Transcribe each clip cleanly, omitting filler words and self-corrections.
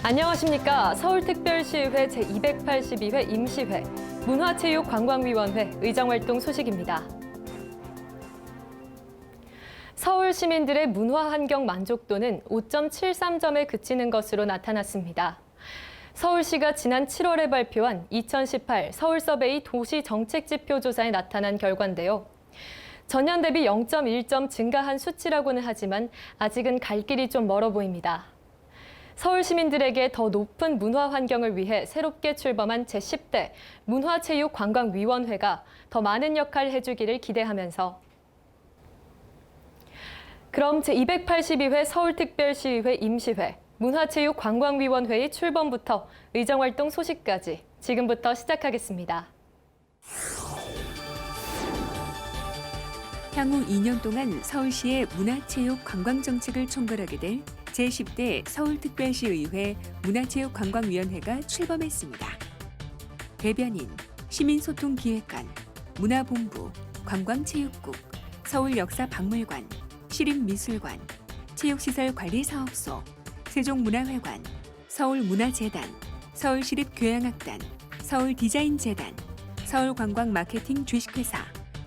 안녕하십니까. 서울특별시의회 제282회 임시회 문화체육관광위원회 의정활동 소식입니다. 서울 시민들의 문화환경 만족도는 5.73점에 그치는 것으로 나타났습니다. 서울시가 지난 7월에 발표한 2018 서울서베이 도시정책지표조사에 나타난 결과인데요. 전년 대비 0.1점 증가한 수치라고는 하지만 아직은 갈 길이 좀 멀어 보입니다. 서울 시민들에게 더 높은 문화 환경을 위해 새롭게 출범한 제10대 문화체육관광위원회가 더 많은 역할을 해주기를 기대하면서 그럼 제282회 서울특별시의회 임시회 문화체육관광위원회의 출범부터 의정활동 소식까지 지금부터 시작하겠습니다. 향후 2년 동안 서울시의 문화체육관광정책을 총괄하게 될 제10대 서울특별시의회 문화체육관광위원회가 출범했습니다. 대변인, 시민소통기획관, 문화본부, 관광체육국, 서울역사박물관, 시립미술관, 체육시설관리사업소, 세종문화회관, 서울문화재단, 서울시립교향악단, 서울디자인재단, 서울관광마케팅 주식회사,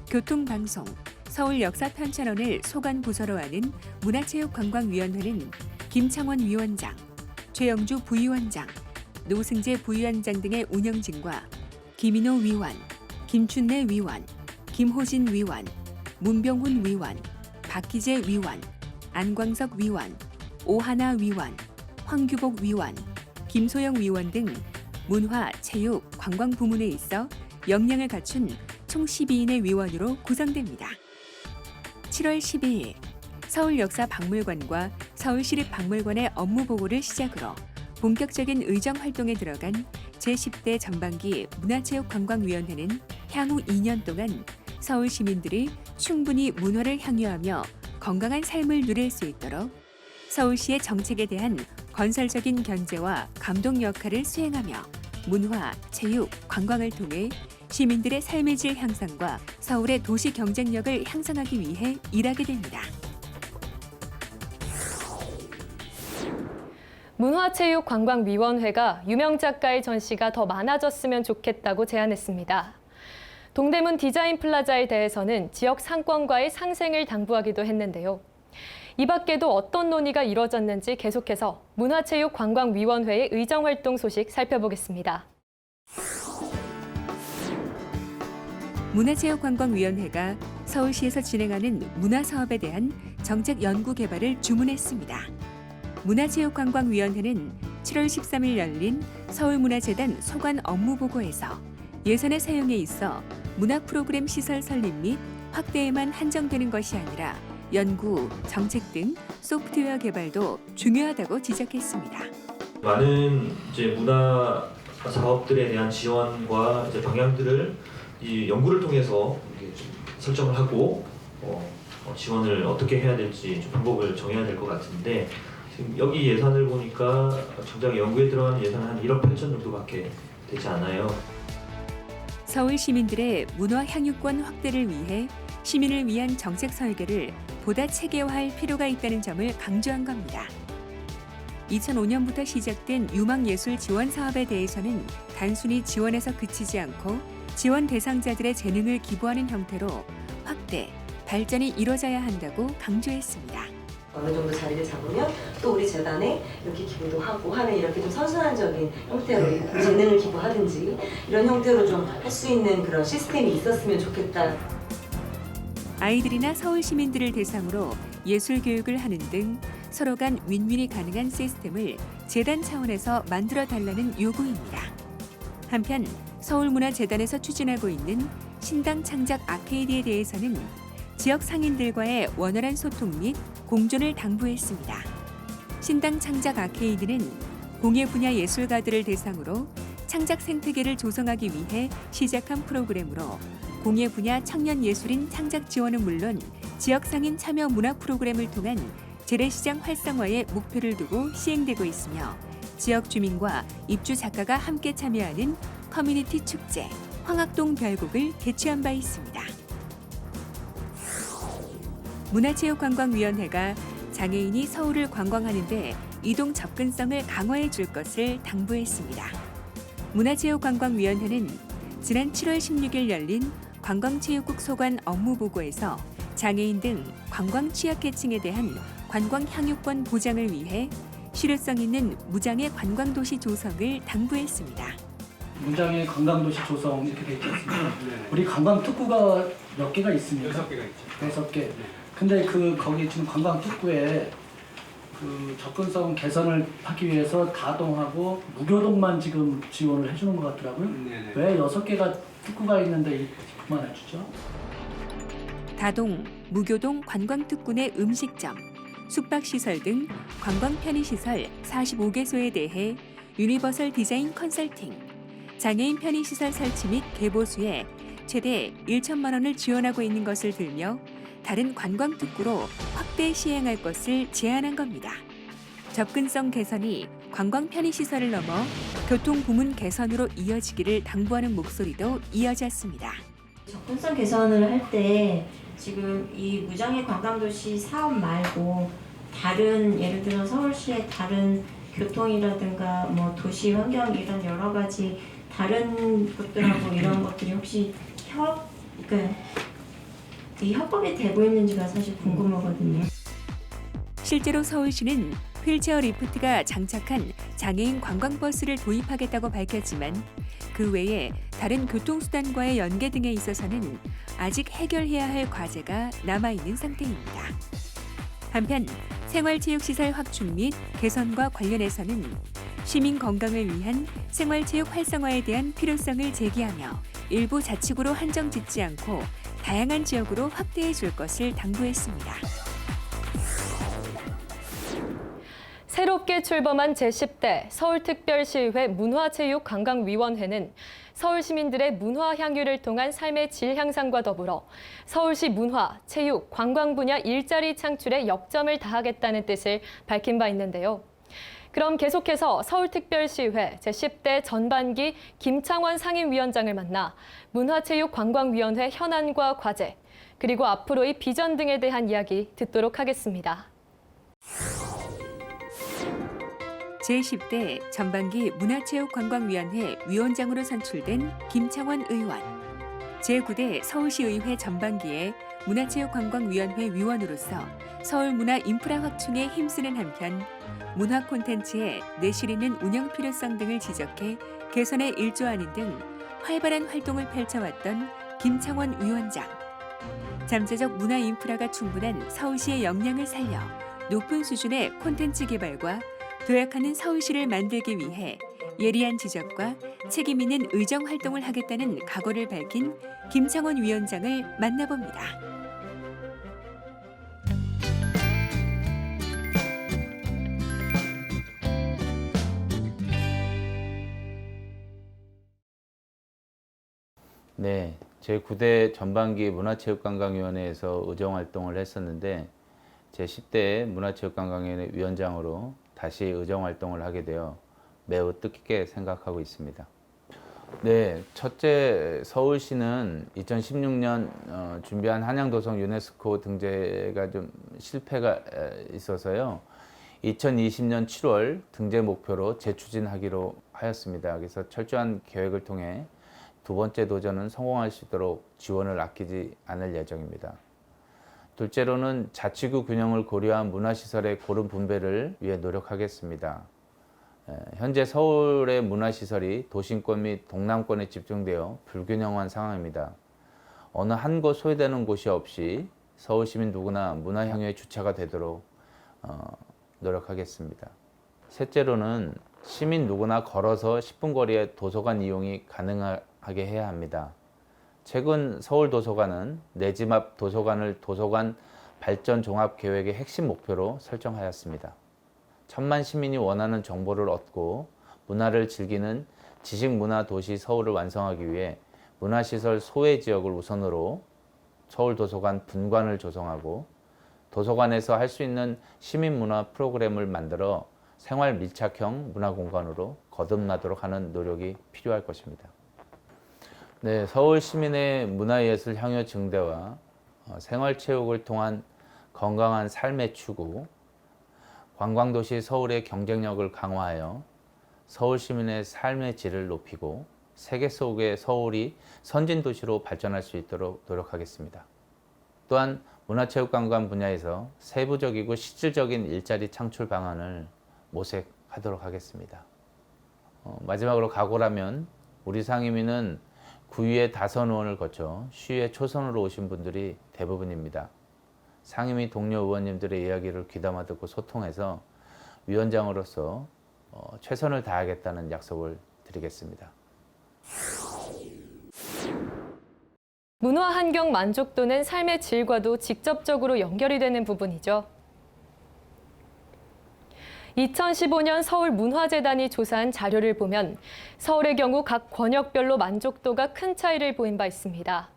교통방송, 서울역사편찬원을 소관부서로 하는 문화체육관광위원회는 김창원 위원장, 최영주 부위원장, 노승재 부위원장 등의 운영진과 김인호 위원, 김춘래 위원, 김호진 위원, 문병훈 위원, 박기재 위원, 안광석 위원, 오하나 위원, 황규복 위원, 김소영 위원 등 문화, 체육, 관광 부문에 있어 역량을 갖춘 총 12인의 위원으로 구성됩니다. 7월 12일 서울역사박물관과 서울시립박물관의 업무 보고를 시작으로 본격적인 의정 활동에 들어간 제10대 전반기 문화체육관광위원회는 향후 2년 동안 서울 시민들이 충분히 문화를 향유하며 건강한 삶을 누릴 수 있도록 서울시의 정책에 대한 건설적인 견제와 감독 역할을 수행하며 문화, 체육, 관광을 통해 시민들의 삶의 질 향상과 서울의 도시 경쟁력을 향상하기 위해 일하게 됩니다. 문화체육관광위원회가 유명 작가의 전시가 더 많아졌으면 좋겠다고 제안했습니다. 동대문 디자인 플라자에 대해서는 지역 상권과의 상생을 당부하기도 했는데요. 이 밖에도 어떤 논의가 이뤄졌는지 계속해서 문화체육관광위원회의 의정활동 소식 살펴보겠습니다. 문화체육관광위원회가 서울시에서 진행하는 문화사업에 대한 정책 연구 개발을 주문했습니다. 문화체육관광위원회는 7월 13일 열린 서울문화재단 소관 업무보고에서 예산의 사용에 있어 문화 프로그램 시설 설립 및 확대에만 한정되는 것이 아니라 연구, 정책 등 소프트웨어 개발도 중요하다고 지적했습니다. 많은 문화 사업들에 대한 지원과 방향들을 이 연구를 통해서 설정을 하고 지원을 어떻게 해야 될지 좀 방법을 정해야 될 것 같은데 지금 여기 예산을 보니까 정작 연구에 들어가는 예산은 한 1억 8천 정도밖에 되지 않아요. 서울 시민들의 문화 향유권 확대를 위해 시민을 위한 정책 설계를 보다 체계화할 필요가 있다는 점을 강조한 겁니다. 2005년부터 시작된 유망예술 지원 사업에 대해서는 단순히 지원에서 그치지 않고 지원 대상자들의 재능을 기부하는 형태로 확대, 발전이 이뤄져야 한다고 강조했습니다. 어느 정도 자리를 잡으면 또 우리 재단에 이렇게 기부도 하고 하는 이렇게 좀 선순환적인 형태로 재능을 기부하든지 이런 형태로 좀 할 수 있는 그런 시스템이 있었으면 좋겠다. 아이들이나 서울 시민들을 대상으로 예술 교육을 하는 등 서로 간 윈윈이 가능한 시스템을 재단 차원에서 만들어 달라는 요구입니다. 한편 서울문화재단에서 추진하고 있는 신당 창작 아케이드에 대해서는 지역 상인들과의 원활한 소통 및 공존을 당부했습니다. 신당 창작 아케이드는 공예 분야 예술가들을 대상으로 창작 생태계를 조성하기 위해 시작한 프로그램으로 공예 분야 청년 예술인 창작 지원은 물론 지역 상인 참여 문화 프로그램을 통한 재래시장 활성화에 목표를 두고 시행되고 있으며 지역 주민과 입주 작가가 함께 참여하는 커뮤니티 축제, 황학동 별곡을 개최한 바 있습니다. 문화체육관광위원회가 장애인이 서울을 관광하는 데 이동 접근성을 강화해 줄 것을 당부했습니다. 문화체육관광위원회는 지난 7월 16일 열린 관광체육국 소관 업무보고에서 장애인 등 관광 취약계층에 대한 관광 향유권 보장을 위해 실효성 있는 무장애 관광도시 조성을 당부했습니다. 무장애 관광도시 조성 이렇게 돼 있지 않습니까? 우리 관광 특구가 몇 개가 있습니까? 6개가 있죠. 6개. 근데 거기 지금 관광 특구에 그 접근성 개선을 하기 위해서 다동하고 무교동만 지금 지원을 해주는 것 같더라고요. 네네. 왜 6개가 특구가 있는데 그만해주죠? 다동, 무교동 관광특구 내 음식점, 숙박시설 등 관광 편의시설 45개소에 대해 유니버설 디자인 컨설팅, 장애인 편의시설 설치 및 개보수에 최대 1천만 원을 지원하고 있는 것을 들며 다른 관광특구로 확대 시행할 것을 제안한 겁니다. 접근성 개선이 관광 편의시설을 넘어 교통 부문 개선으로 이어지기를 당부하는 목소리도 이어졌습니다. 접근성 개선을 할 때 지금 이 무장애 관광도시 사업 말고 다른 예를 들어 서울시의 다른 교통이라든가 뭐 도시 환경 이런 여러 가지 다른 것들하고 이런 것들이 혹시 그러니까 이 협업이 되고 있는지가 사실 궁금하거든요. 실제로 서울시는 휠체어 리프트가 장착한 장애인 관광버스를 도입하겠다고 밝혔지만 그 외에 다른 교통수단과의 연계 등에 있어서는 아직 해결해야 할 과제가 남아있는 상태입니다. 한편 생활체육시설 확충 및 개선과 관련해서는 시민 건강을 위한 생활체육 활성화에 대한 필요성을 제기하며 일부 자치구로 한정 짓지 않고 다양한 지역으로 확대해 줄 것을 당부했습니다. 새롭게 출범한 제10대 서울특별시의회 문화체육관광위원회는 서울 시민들의 문화 향유를 통한 삶의 질 향상과 더불어 서울시 문화, 체육, 관광 분야 일자리 창출에 역점을 다하겠다는 뜻을 밝힌 바 있는데요. 그럼 계속해서 서울특별시의회 제10대 전반기 김창원 상임위원장을 만나 문화체육관광위원회 현안과 과제, 그리고 앞으로의 비전 등에 대한 이야기 듣도록 하겠습니다. 제10대 전반기 문화체육관광위원회 위원장으로 선출된 김창원 의원, 제9대 서울시의회 전반기에 문화체육관광위원회 위원으로서 서울 문화 인프라 확충에 힘쓰는 한편 문화 콘텐츠의 내실 있는 운영 필요성 등을 지적해 개선에 일조하는 등 활발한 활동을 펼쳐왔던 김창원 위원장. 잠재적 문화 인프라가 충분한 서울시의 역량을 살려 높은 수준의 콘텐츠 개발과 도약하는 서울시를 만들기 위해 예리한 지적과 책임 있는 의정 활동을 하겠다는 각오를 밝힌 김창원 위원장을 만나봅니다. 네, 제9대 전반기 문화체육관광위원회에서 의정활동을 했었는데 제10대 문화체육관광위원회 위원장으로 다시 의정활동을 하게 되어 매우 뜻깊게 생각하고 있습니다. 네, 첫째 서울시는 2016년 준비한 한양도성 유네스코 등재가 좀 실패가 있어서요. 2020년 7월 등재 목표로 재추진하기로 하였습니다. 그래서 철저한 계획을 통해 두 번째 도전은 성공할 수 있도록 지원을 아끼지 않을 예정입니다. 둘째로는 자치구 균형을 고려한 문화시설의 고른 분배를 위해 노력하겠습니다. 현재 서울의 문화시설이 도심권 및 동남권에 집중되어 불균형한 상황입니다. 어느 한 곳 소외되는 곳이 없이 서울 시민 누구나 문화향유의 주체가 되도록 노력하겠습니다. 셋째로는 시민 누구나 걸어서 10분 거리에 도서관 이용이 가능하게 해야 합니다. 최근 서울도서관은 내 집 앞 도서관을 도서관 발전 종합 계획의 핵심 목표로 설정하였습니다. 1000만 시민이 원하는 정보를 얻고 문화를 즐기는 지식문화도시 서울을 완성하기 위해 문화시설 소외 지역을 우선으로 서울도서관 분관을 조성하고 도서관에서 할 수 있는 시민문화 프로그램을 만들어 생활 밀착형 문화공간으로 거듭나도록 하는 노력이 필요할 것입니다. 네, 서울 시민의 문화예술 향유 증대와 생활체육을 통한 건강한 삶의 추구, 관광도시 서울의 경쟁력을 강화하여 서울 시민의 삶의 질을 높이고 세계 속의 서울이 선진도시로 발전할 수 있도록 노력하겠습니다. 또한 문화체육관광 분야에서 세부적이고 실질적인 일자리 창출 방안을 모색하도록 하겠습니다. 마지막으로 각오라면 우리 상임위는 구의회 다선 의원을 거쳐 시의회 초선으로 오신 분들이 대부분입니다. 상임위 동료 의원님들의 이야기를 귀담아 듣고 소통해서 위원장으로서 최선을 다하겠다는 약속을 드리겠습니다. 문화 환경 만족도는 삶의 질과도 직접적으로 연결이 되는 부분이죠. 2015년 서울문화재단이 조사한 자료를 보면 서울의 경우 각 권역별로 만족도가 큰 차이를 보인 바 있습니다.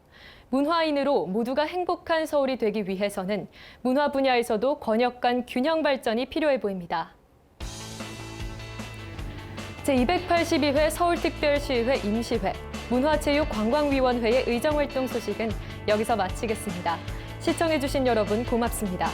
문화인으로 모두가 행복한 서울이 되기 위해서는 문화 분야에서도 권역 간 균형 발전이 필요해 보입니다. 제282회 서울특별시의회 임시회, 문화체육관광위원회의 의정활동 소식은 여기서 마치겠습니다. 시청해주신 여러분 고맙습니다.